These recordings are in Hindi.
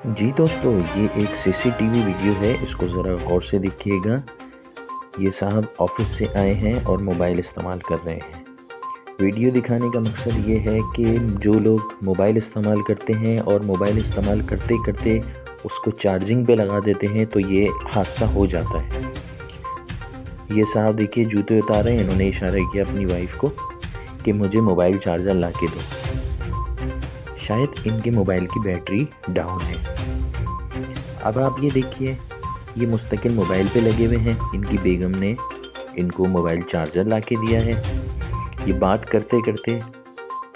जी दोस्तों, ये एक सीसीटीवी वीडियो है। इसको ज़रा गौर से देखिएगा। ये साहब ऑफिस से आए हैं और मोबाइल इस्तेमाल कर रहे हैं। वीडियो दिखाने का मकसद ये है कि जो लोग मोबाइल इस्तेमाल करते हैं और मोबाइल इस्तेमाल करते करते उसको चार्जिंग पे लगा देते हैं तो ये हादसा हो जाता है। ये साहब देखिए जूते उतार रहे हैं। इन्होंने इशारा किया अपनी वाइफ को कि मुझे मोबाइल चार्जर ला के दो। शायद इनके मोबाइल की बैटरी डाउन है। अब आप ये देखिए, ये मुस्तकिल मोबाइल पे लगे हुए हैं। इनकी बेगम ने इनको मोबाइल चार्जर ला के दिया है। ये बात करते करते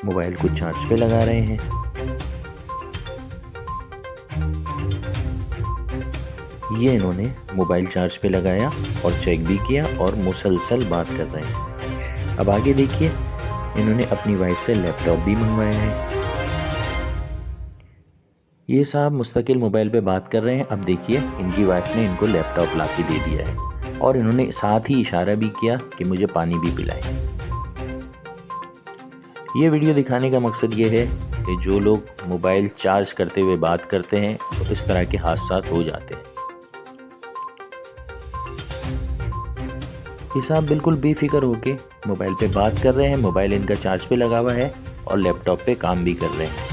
मोबाइल को चार्ज पे लगा रहे हैं। ये इन्होंने मोबाइल चार्ज पे लगाया और चेक भी किया और मुसलसल बात कर रहे हैं। अब आगे देखिए, इन्होंने अपनी वाइफ से लैपटॉप भी मंगवाया है। ये साहब मुस्तकिल मोबाइल पे बात कर रहे हैं। अब देखिए, इनकी वाइफ ने इनको लैपटॉप ला के दे दिया है और इन्होंने साथ ही इशारा भी किया कि मुझे पानी भी पिलाएं। ये वीडियो दिखाने का मकसद ये है कि जो लोग मोबाइल चार्ज करते हुए बात करते हैं तो इस तरह के हादसा हो जाते हैं। ये साहब बिल्कुल बेफिक्र होके मोबाइल पे बात कर रहे हैं। मोबाइल इनका चार्ज पे लगा हुआ है और लैपटॉप पे काम भी कर रहे हैं।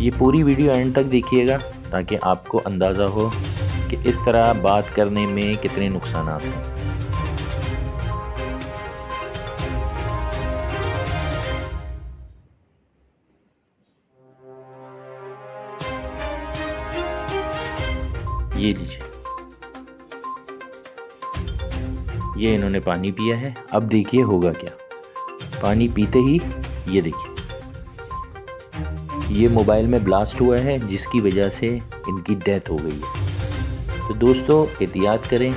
ये पूरी वीडियो एंड तक देखिएगा ताकि आपको अंदाज़ा हो कि इस तरह बात करने में कितने नुकसान हैं। ये लीजिए, ये इन्होंने पानी पिया है। अब देखिए होगा क्या। पानी पीते ही ये देखिए, ये मोबाइल में ब्लास्ट हुआ है जिसकी वजह से इनकी डेथ हो गई है। तो दोस्तों एहतियात करें,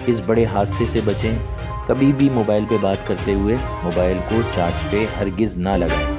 इस बड़े हादसे से बचें। कभी भी मोबाइल पे बात करते हुए मोबाइल को चार्ज पे हरगिज़ ना लगाएं।